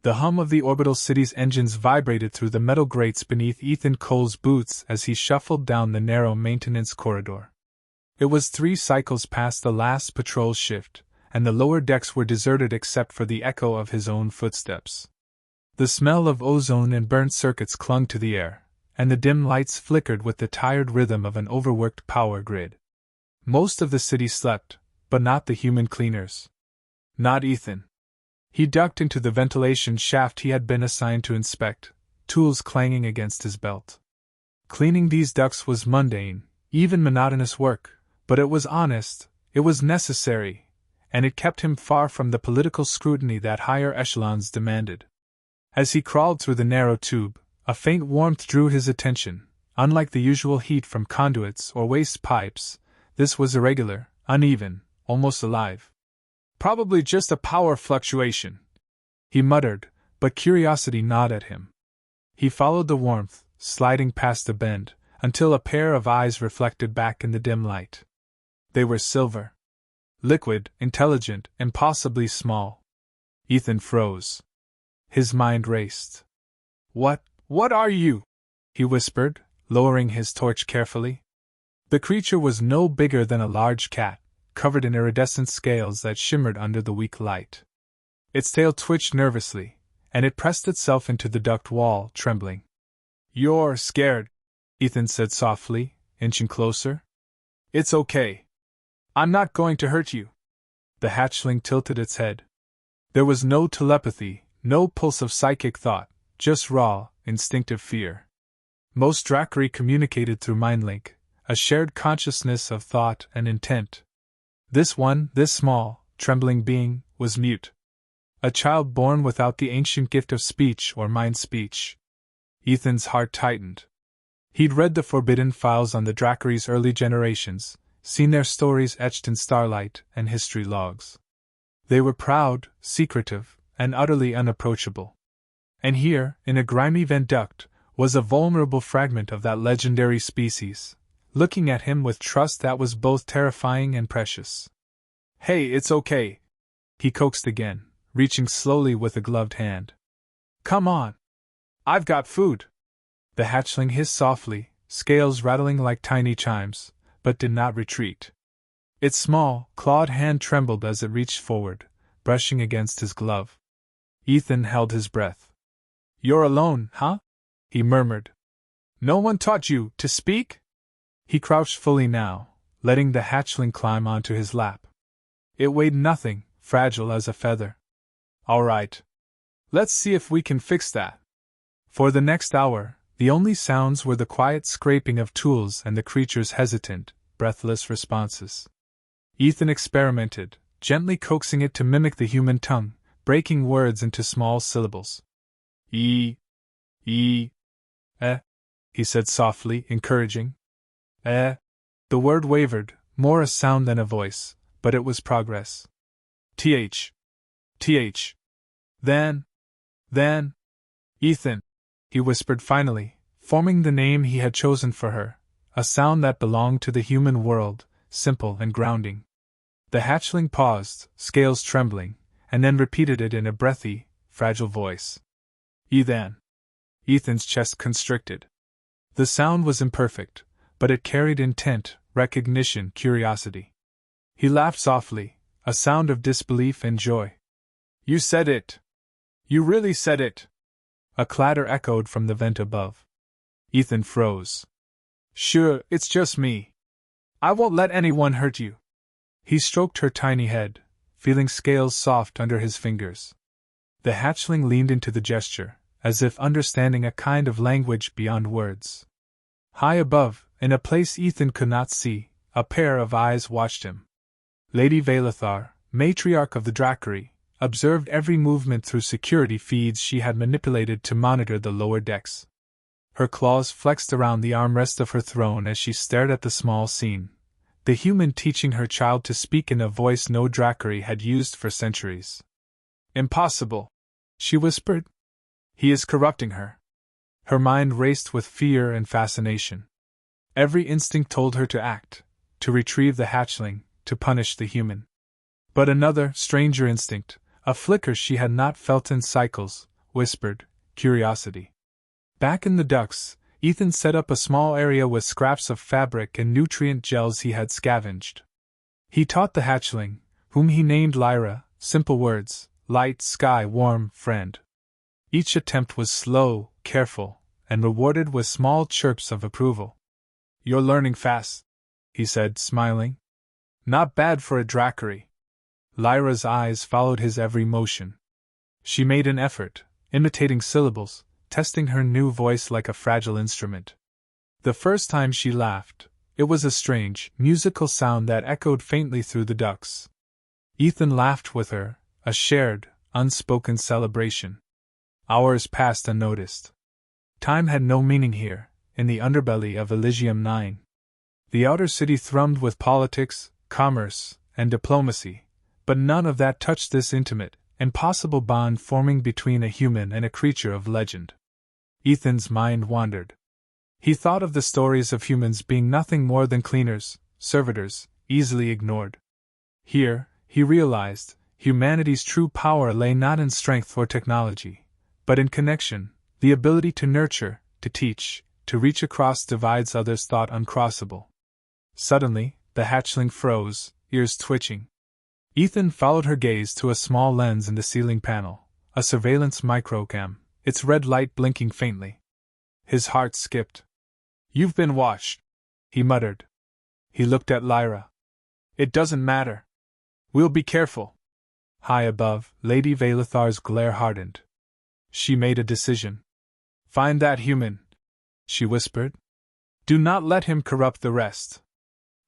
The hum of the orbital city's engines vibrated through the metal grates beneath Ethan Cole's boots as he shuffled down the narrow maintenance corridor. It was 3 cycles past the last patrol shift, and the lower decks were deserted except for the echo of his own footsteps. The smell of ozone and burnt circuits clung to the air, and the dim lights flickered with the tired rhythm of an overworked power grid. Most of the city slept, but not the human cleaners. Not Ethan. He ducked into the ventilation shaft he had been assigned to inspect, tools clanging against his belt. Cleaning these ducts was mundane, even monotonous work, but it was honest, it was necessary, and it kept him far from the political scrutiny that higher echelons demanded. As he crawled through the narrow tube, a faint warmth drew his attention. Unlike the usual heat from conduits or waste pipes, this was irregular, uneven, almost alive. Probably just a power fluctuation, he muttered, but curiosity gnawed at him. He followed the warmth, sliding past a bend, until a pair of eyes reflected back in the dim light. They were silver. Liquid, intelligent, and possibly small. Ethan froze. His mind raced. What are you?" he whispered, lowering his torch carefully. The creature was no bigger than a large cat, covered in iridescent scales that shimmered under the weak light. Its tail twitched nervously, and it pressed itself into the duct wall, trembling. "You're scared," Ethan said softly, inching closer. "It's okay. I'm not going to hurt you." The hatchling tilted its head. There was no telepathy, no pulse of psychic thought, just raw, instinctive fear. Most Dracari communicated through mindlink, a shared consciousness of thought and intent. This small, trembling being, was mute. A child born without the ancient gift of speech or mind speech. Ethan's heart tightened. He'd read the forbidden files on the Dracari's early generations, seen their stories etched in starlight and history logs. They were proud, secretive, and utterly unapproachable. And here, in a grimy vent duct, was a vulnerable fragment of that legendary species, looking at him with trust that was both terrifying and precious. "Hey, it's okay," he coaxed again, reaching slowly with a gloved hand. "Come on. I've got food." The hatchling hissed softly, scales rattling like tiny chimes, but did not retreat. Its small, clawed hand trembled as it reached forward, brushing against his glove. Ethan held his breath. "You're alone, huh?" he murmured. "No one taught you to speak?" He crouched fully now, letting the hatchling climb onto his lap. It weighed nothing, fragile as a feather. "All right. Let's see if we can fix that." For the next hour, the only sounds were the quiet scraping of tools and the creature's hesitant, breathless responses. Ethan experimented, gently coaxing it to mimic the human tongue, breaking words into small syllables. "E, eh," he said softly, encouraging. "Eh." The word wavered, more a sound than a voice, but it was progress. "Th. Then. Ethan," he whispered finally, forming the name he had chosen for her, a sound that belonged to the human world, simple and grounding. The hatchling paused, scales trembling, and then repeated it in a breathy, fragile voice. "Ethan." Ethan's chest constricted. The sound was imperfect, but it carried intent, recognition, curiosity. He laughed softly, a sound of disbelief and joy. "You said it! You really said it!" A clatter echoed from the vent above. Ethan froze. "Sure, it's just me. I won't let anyone hurt you." He stroked her tiny head, feeling scales soft under his fingers. The hatchling leaned into the gesture, as if understanding a kind of language beyond words. High above, in a place Ethan could not see, a pair of eyes watched him. Lady Velathar, matriarch of the Dracari, observed every movement through security feeds she had manipulated to monitor the lower decks. Her claws flexed around the armrest of her throne as she stared at the small scene, the human teaching her child to speak in a voice no Dracari had used for centuries. "Impossible," she whispered. "He is corrupting her." Her mind raced with fear and fascination. Every instinct told her to act, to retrieve the hatchling, to punish the human. But another, stranger instinct, a flicker she had not felt in cycles, whispered curiosity. Back in the ducts, Ethan set up a small area with scraps of fabric and nutrient gels he had scavenged. He taught the hatchling, whom he named Lyra, simple words: light, sky, warm, friend. Each attempt was slow, careful, and rewarded with small chirps of approval. "You're learning fast," he said, smiling. "Not bad for a Dracari." Lyra's eyes followed his every motion. She made an effort, imitating syllables, testing her new voice like a fragile instrument. The first time she laughed, it was a strange, musical sound that echoed faintly through the ducts. Ethan laughed with her, a shared, unspoken celebration. Hours passed unnoticed. Time had no meaning here, in the underbelly of Elysium 9. The outer city thrummed with politics, commerce, and diplomacy, but none of that touched this intimate, impossible bond forming between a human and a creature of legend. Ethan's mind wandered. He thought of the stories of humans being nothing more than cleaners, servitors, easily ignored. Here, he realized, humanity's true power lay not in strength or technology, but in connection, the ability to nurture, to teach, to reach across divides others thought uncrossable. Suddenly, the hatchling froze, ears twitching. Ethan followed her gaze to a small lens in the ceiling panel, a surveillance microcam, its red light blinking faintly. His heart skipped. "You've been watched," he muttered. He looked at Lyra. "It doesn't matter. We'll be careful." High above, Lady Valathar's glare hardened. She made a decision. "Find that human," she whispered. "Do not let him corrupt the rest."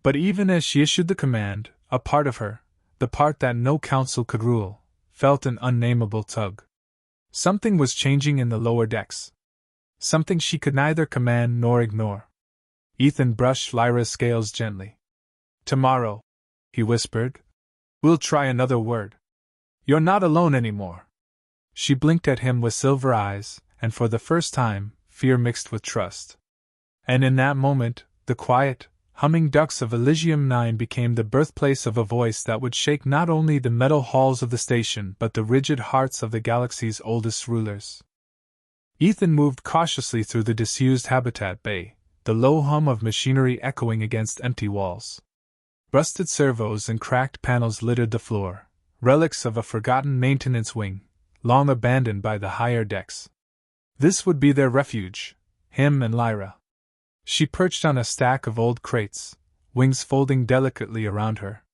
But even as she issued the command, a part of her, the part that no council could rule, felt an unnameable tug. Something was changing in the lower decks. Something she could neither command nor ignore. Ethan brushed Lyra's scales gently. "Tomorrow," he whispered, "we'll try another word. You're not alone anymore." She blinked at him with silver eyes, and for the first time, fear mixed with trust. And in that moment, the quiet, humming ducts of Elysium 9 became the birthplace of a voice that would shake not only the metal halls of the station but the rigid hearts of the galaxy's oldest rulers. Ethan moved cautiously through the disused habitat bay, the low hum of machinery echoing against empty walls. Rusted servos and cracked panels littered the floor, relics of a forgotten maintenance wing, long abandoned by the higher decks. This would be their refuge, him and Lyra. She perched on a stack of old crates, wings folding delicately around her.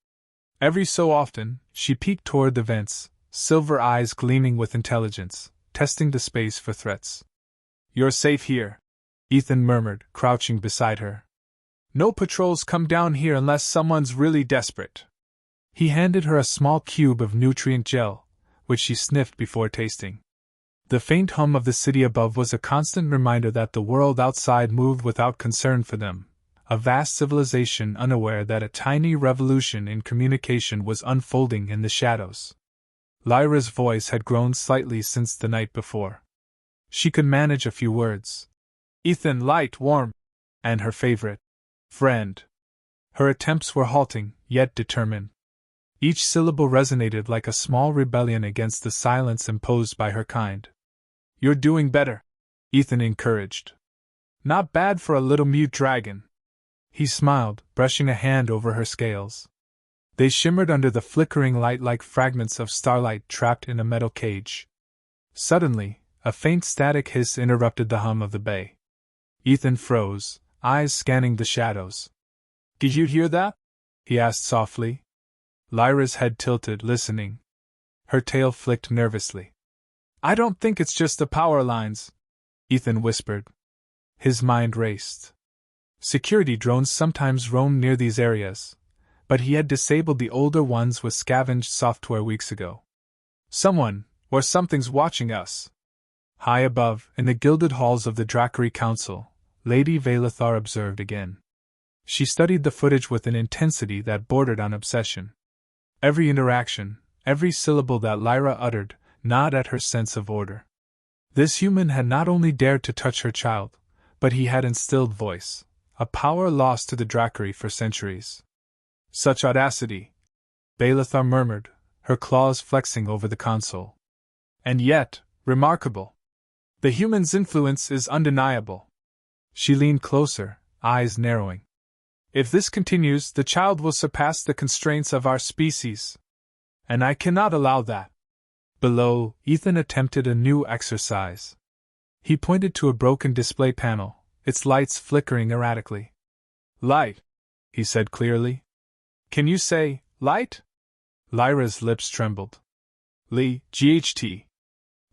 Every so often, she peeked toward the vents, silver eyes gleaming with intelligence, testing the space for threats. "You're safe here," Ethan murmured, crouching beside her. "No patrols come down here unless someone's really desperate." He handed her a small cube of nutrient gel, which she sniffed before tasting. The faint hum of the city above was a constant reminder that the world outside moved without concern for them, a vast civilization unaware that a tiny revolution in communication was unfolding in the shadows. Lyra's voice had grown slightly since the night before. She could manage a few words. "Ethan, light, warm," and her favorite, "friend." Her attempts were halting, yet determined. Each syllable resonated like a small rebellion against the silence imposed by her kind. "You're doing better," Ethan encouraged. "Not bad for a little mute dragon." He smiled, brushing a hand over her scales. They shimmered under the flickering light like fragments of starlight trapped in a metal cage. Suddenly, a faint static hiss interrupted the hum of the bay. Ethan froze, eyes scanning the shadows. "Did you hear that?" he asked softly. Lyra's head tilted, listening. Her tail flicked nervously. "I don't think it's just the power lines," Ethan whispered. His mind raced. Security drones sometimes roamed near these areas, but he had disabled the older ones with scavenged software weeks ago. "Someone, or something's watching us." High above, in the gilded halls of the Dracari Council, Lady Valathar observed again. She studied the footage with an intensity that bordered on obsession. Every interaction, every syllable that Lyra uttered, gnawed at her sense of order. This human had not only dared to touch her child, but he had instilled voice, a power lost to the Dracari for centuries. "Such audacity," Valathar murmured, her claws flexing over the console. "And yet," Remarkable. The human's influence is undeniable. She leaned closer, eyes narrowing. If this continues, the child will surpass the constraints of our species. And I cannot allow that. Below, Ethan attempted a new exercise. He pointed to a broken display panel, its lights flickering erratically. Light, he said clearly. Can you say, light? Lyra's lips trembled. GHT.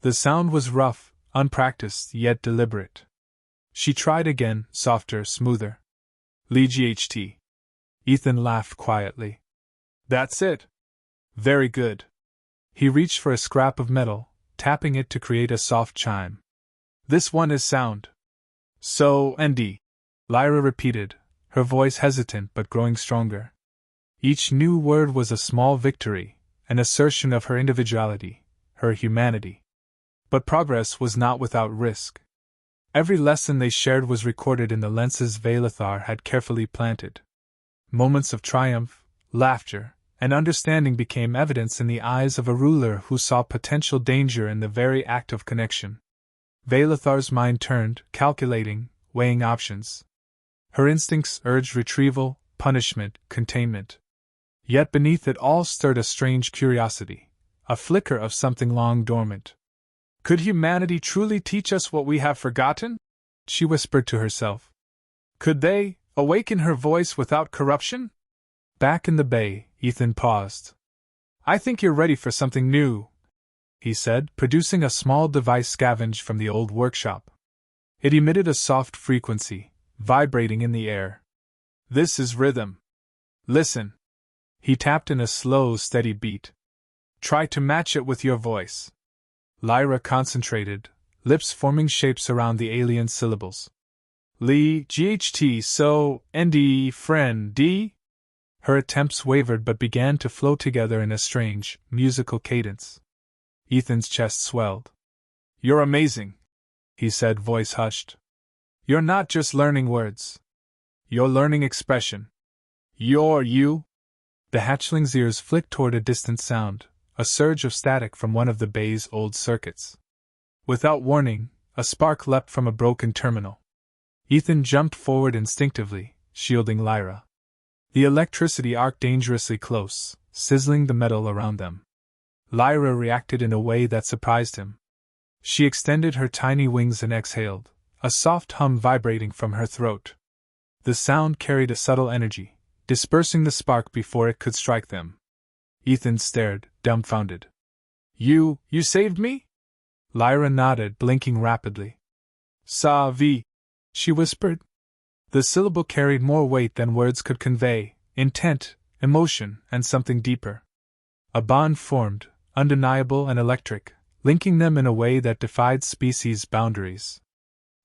The sound was rough, unpracticed, yet deliberate. She tried again, softer, smoother. GHT. Ethan laughed quietly. That's it. Very good. He reached for a scrap of metal, tapping it to create a soft chime. This one is sound. So, ND. Lyra repeated, her voice hesitant but growing stronger. Each new word was a small victory, an assertion of her individuality, her humanity. But progress was not without risk. Every lesson they shared was recorded in the lenses Vailithar had carefully planted. Moments of triumph, laughter, and understanding became evidence in the eyes of a ruler who saw potential danger in the very act of connection. Vailithar's mind turned, calculating, weighing options. Her instincts urged retrieval, punishment, containment. Yet beneath it all stirred a strange curiosity, a flicker of something long dormant. Could humanity truly teach us what we have forgotten? She whispered to herself. Could they awaken her voice without corruption? Back in the bay, Ethan paused. I think you're ready for something new, he said, producing a small device scavenged from the old workshop. It emitted a soft frequency, vibrating in the air. This is rhythm. Listen. He tapped in a slow, steady beat. Try to match it with your voice. Lyra concentrated, lips forming shapes around the alien syllables. GHT, so, ND, friend, D? Her attempts wavered but began to flow together in a strange, musical cadence. Ethan's chest swelled. You're amazing, he said, voice hushed. You're not just learning words. You're learning expression. You're you. The hatchling's ears flicked toward a distant sound, a surge of static from one of the bay's old circuits. Without warning, a spark leapt from a broken terminal. Ethan jumped forward instinctively, shielding Lyra. The electricity arced dangerously close, sizzling the metal around them. Lyra reacted in a way that surprised him. She extended her tiny wings and exhaled, a soft hum vibrating from her throat. The sound carried a subtle energy, dispersing the spark before it could strike them. Ethan stared, dumbfounded. You saved me? Lyra nodded, blinking rapidly. Sa-vi, she whispered. The syllable carried more weight than words could convey, intent, emotion, and something deeper. A bond formed, undeniable and electric, linking them in a way that defied species boundaries.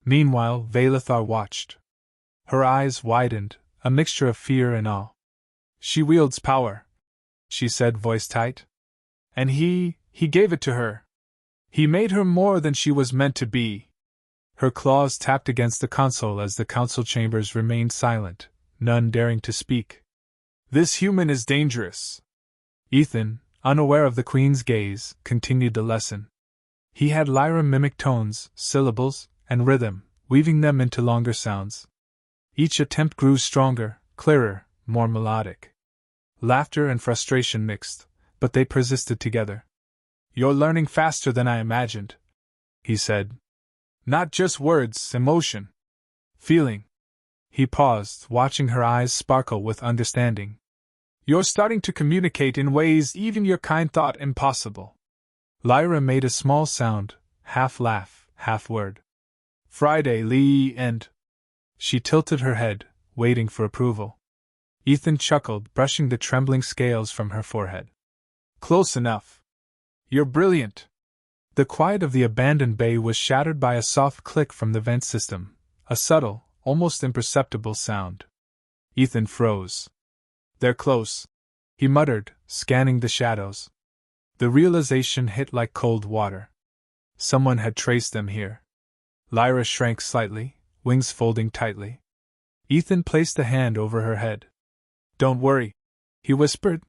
Meanwhile, Vailithar watched. Her eyes widened, a mixture of fear and awe. She wields power, she said, voice tight. And he gave it to her. He made her more than she was meant to be. Her claws tapped against the console as the council chambers remained silent, none daring to speak. This human is dangerous. Ethan, unaware of the queen's gaze, continued the lesson. He had Lyra mimic tones, syllables, and rhythm, weaving them into longer sounds. Each attempt grew stronger, clearer, more melodic. Laughter and frustration mixed, but they persisted together. You're learning faster than I imagined, he said. Not just words, emotion. Feeling. He paused, watching her eyes sparkle with understanding. You're starting to communicate in ways even your kind thought impossible. Lyra made a small sound, half laugh, half word. Friday, Lee, and... She tilted her head, waiting for approval. Ethan chuckled, brushing the trembling scales from her forehead. Close enough. You're brilliant. The quiet of the abandoned bay was shattered by a soft click from the vent system, a subtle, almost imperceptible sound. Ethan froze. They're close, he muttered, scanning the shadows. The realization hit like cold water. Someone had traced them here. Lyra shrank slightly, wings folding tightly. Ethan placed a hand over her head. Don't worry, he whispered.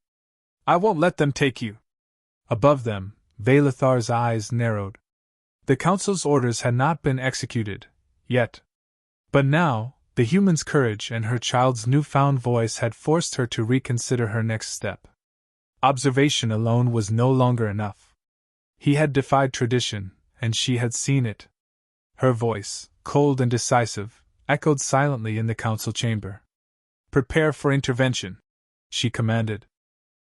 I won't let them take you. Above them, Vailithar's eyes narrowed. The council's orders had not been executed, yet. But now, the human's courage and her child's newfound voice had forced her to reconsider her next step. Observation alone was no longer enough. He had defied tradition, and she had seen it. Her voice, cold and decisive, echoed silently in the council chamber. "Prepare for intervention," she commanded.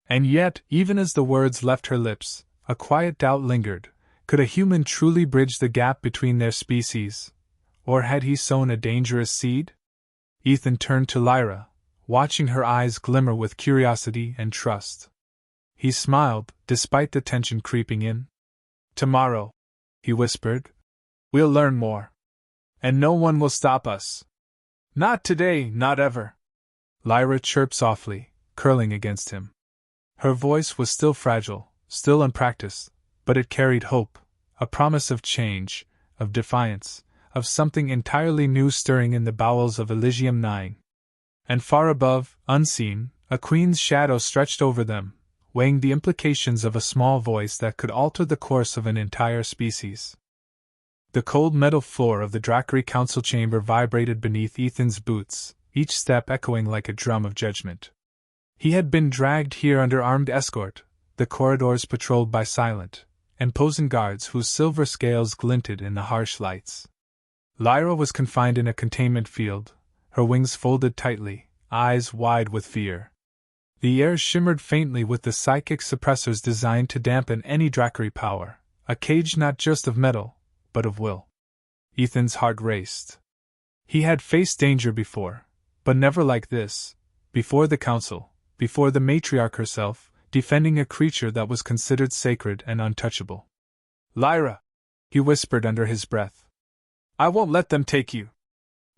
And yet, even as the words left her lips, a quiet doubt lingered. Could a human truly bridge the gap between their species? Or had he sown a dangerous seed? Ethan turned to Lyra, watching her eyes glimmer with curiosity and trust. He smiled, despite the tension creeping in. "Tomorrow," he whispered, "we'll learn more. And no one will stop us. Not today, not ever." Lyra chirped softly, curling against him. Her voice was still fragile, still unpracticed, but it carried hope, a promise of change, of defiance, of something entirely new stirring in the bowels of Elysium 9. And far above, unseen, a queen's shadow stretched over them, weighing the implications of a small voice that could alter the course of an entire species. The cold metal floor of the Dracary council chamber vibrated beneath Ethan's boots, each step echoing like a drum of judgment. He had been dragged here under armed escort, the corridors patrolled by silent, imposing guards whose silver scales glinted in the harsh lights. Lyra was confined in a containment field, her wings folded tightly, eyes wide with fear. The air shimmered faintly with the psychic suppressors designed to dampen any Dracary power, a cage not just of metal, but of will. Ethan's heart raced. He had faced danger before, but never like this, before the council, before the matriarch herself, defending a creature that was considered sacred and untouchable. "Lyra," he whispered under his breath, "I won't let them take you."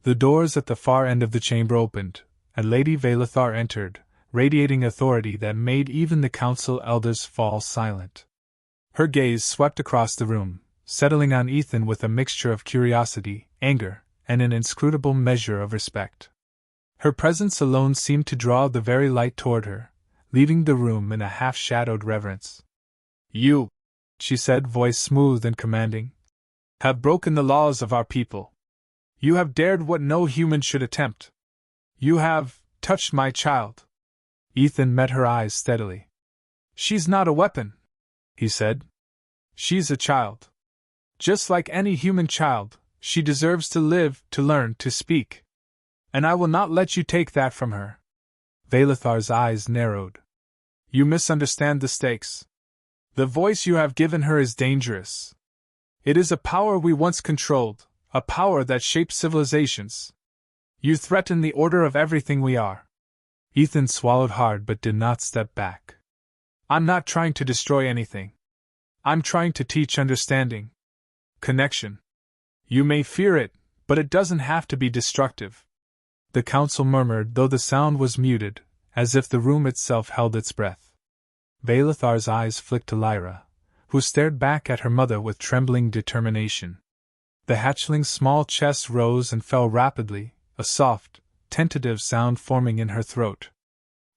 The doors at the far end of the chamber opened, and Lady Velathar entered, radiating authority that made even the council elders fall silent. Her gaze swept across the room, settling on Ethan with a mixture of curiosity, anger, and an inscrutable measure of respect. Her presence alone seemed to draw the very light toward her, leaving the room in a half-shadowed reverence. "You," she said, voice smooth and commanding, "have broken the laws of our people. You have dared what no human should attempt. You have touched my child." Ethan met her eyes steadily. "She's not a weapon," he said. "She's a child. Just like any human child, she deserves to live, to learn, to speak. And I will not let you take that from her." Velathar's eyes narrowed. "You misunderstand the stakes. The voice you have given her is dangerous. It is a power we once controlled, a power that shapes civilizations. You threaten the order of everything we are." Ethan swallowed hard but did not step back. "I'm not trying to destroy anything. I'm trying to teach understanding. Connection. You may fear it, but it doesn't have to be destructive." The council murmured, though the sound was muted, as if the room itself held its breath. Velathar's eyes flicked to Lyra, who stared back at her mother with trembling determination. The hatchling's small chest rose and fell rapidly, a soft, tentative sound forming in her throat.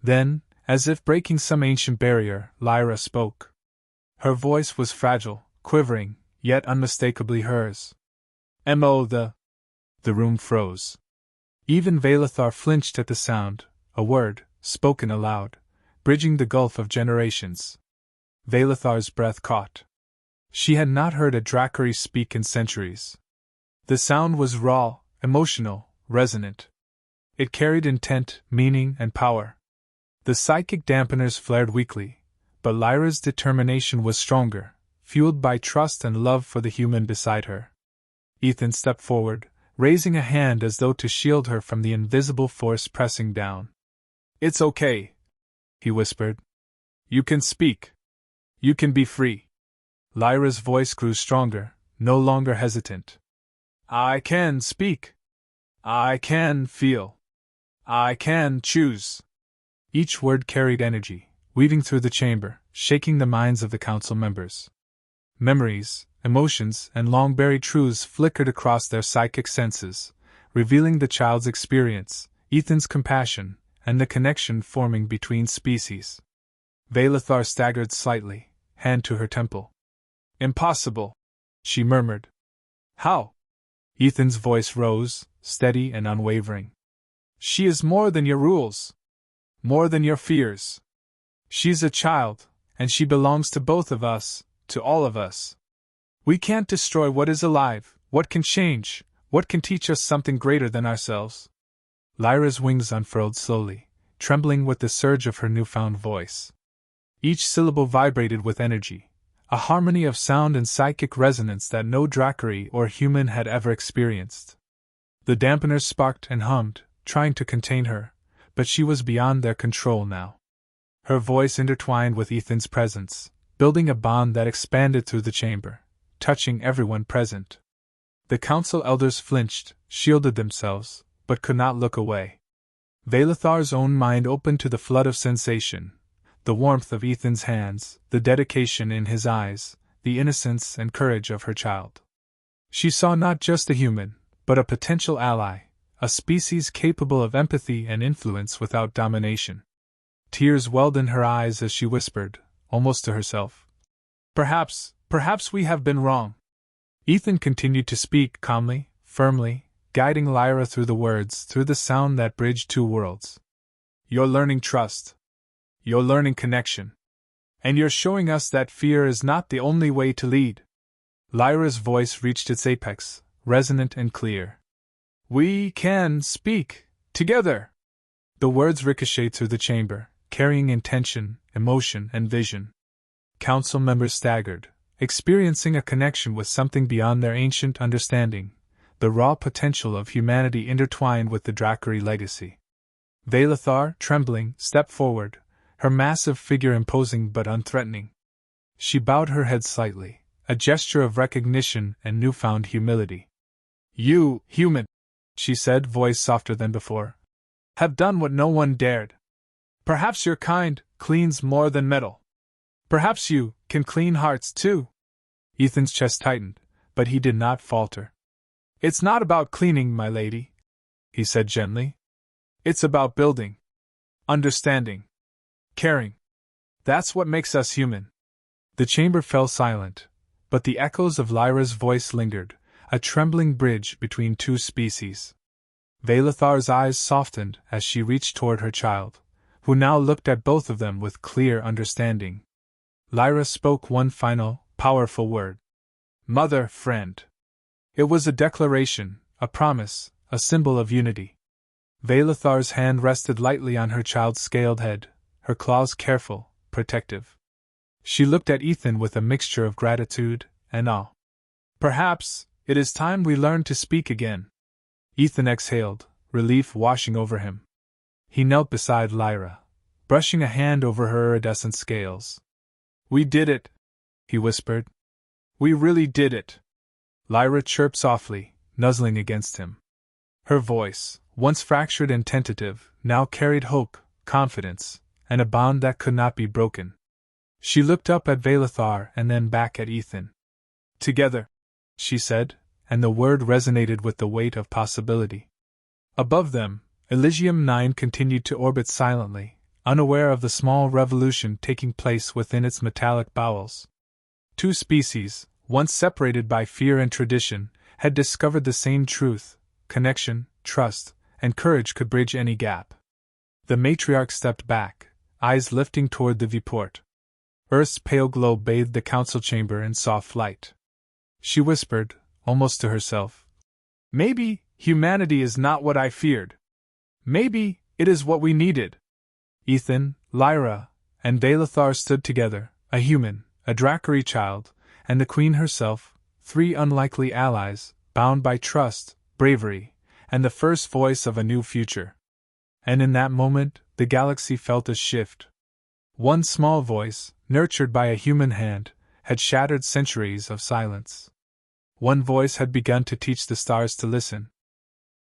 Then, as if breaking some ancient barrier, Lyra spoke. Her voice was fragile, quivering, yet unmistakably hers. "M.O. The room froze. Even Velathar flinched at the sound, a word, spoken aloud, bridging the gulf of generations. Velathar's breath caught. She had not heard a Dracary speak in centuries. The sound was raw, emotional, resonant. It carried intent, meaning, and power. The psychic dampeners flared weakly, but Lyra's determination was stronger, fueled by trust and love for the human beside her. Ethan stepped forward, raising a hand as though to shield her from the invisible force pressing down. "It's okay," he whispered. "You can speak. You can be free." Lyra's voice grew stronger, no longer hesitant. "I can speak. I can feel. I can choose." Each word carried energy, weaving through the chamber, shaking the minds of the council members. Memories, emotions, and long-buried truths flickered across their psychic senses, revealing the child's experience, Ethan's compassion, and the connection forming between species. Velathar staggered slightly, hand to her temple. "Impossible," she murmured. How? Ethan's voice rose, steady and unwavering. She is more than your rules. More than your fears. She's a child, and she belongs to both of us, to all of us. We can't destroy what is alive, what can change, what can teach us something greater than ourselves. Lyra's wings unfurled slowly, trembling with the surge of her newfound voice. Each syllable vibrated with energy, a harmony of sound and psychic resonance that no Dracari or human had ever experienced. The dampeners sparked and hummed, trying to contain her, but she was beyond their control now. Her voice intertwined with Ethan's presence, building a bond that expanded through the chamber, touching everyone present. The council elders flinched, shielded themselves, but could not look away. Valathar's own mind opened to the flood of sensation, the warmth of Ethan's hands, the dedication in his eyes, the innocence and courage of her child. She saw not just a human, but a potential ally, a species capable of empathy and influence without domination. Tears welled in her eyes as she whispered, almost to herself, Perhaps we have been wrong. Ethan continued to speak calmly, firmly, guiding Lyra through the words, through the sound that bridged two worlds. You're learning trust. You're learning connection. And you're showing us that fear is not the only way to lead. Lyra's voice reached its apex, resonant and clear. We can speak together. The words ricocheted through the chamber, carrying intention, emotion, and vision. Council members staggered, experiencing a connection with something beyond their ancient understanding, the raw potential of humanity intertwined with the Dracari legacy. Valathar, trembling, stepped forward, her massive figure imposing but unthreatening. She bowed her head slightly, a gesture of recognition and newfound humility. You, human, she said, voice softer than before, have done what no one dared. Perhaps your kind cleans more than metal. Perhaps you can clean hearts too. Ethan's chest tightened, but he did not falter. It's not about cleaning, my lady, he said gently. It's about building. Understanding. Caring. That's what makes us human. The chamber fell silent, but the echoes of Lyra's voice lingered, a trembling bridge between two species. Valathar's eyes softened as she reached toward her child, who now looked at both of them with clear understanding. Lyra spoke one final, powerful word. Mother, friend. It was a declaration, a promise, a symbol of unity. Valathar's hand rested lightly on her child's scaled head, her claws careful, protective. She looked at Ethan with a mixture of gratitude and awe. Perhaps it is time we learn to speak again. Ethan exhaled, relief washing over him. He knelt beside Lyra, brushing a hand over her iridescent scales. We did it, he whispered. We really did it. Lyra chirped softly, nuzzling against him. Her voice, once fractured and tentative, now carried hope, confidence, and a bond that could not be broken. She looked up at Valathar and then back at Ethan. Together, she said, and the word resonated with the weight of possibility. Above them, Elysium 9 continued to orbit silently, unaware of the small revolution taking place within its metallic bowels. Two species, once separated by fear and tradition, had discovered the same truth: connection, trust, and courage could bridge any gap. The matriarch stepped back, eyes lifting toward the viewport. Earth's pale glow bathed the council chamber in soft light. She whispered, almost to herself, Maybe humanity is not what I feared. Maybe it is what we needed. Ethan, Lyra, and Valathar stood together, a human, a Dracari child, and the Queen herself, three unlikely allies, bound by trust, bravery, and the first voice of a new future. And in that moment, the galaxy felt a shift. One small voice, nurtured by a human hand, had shattered centuries of silence. One voice had begun to teach the stars to listen,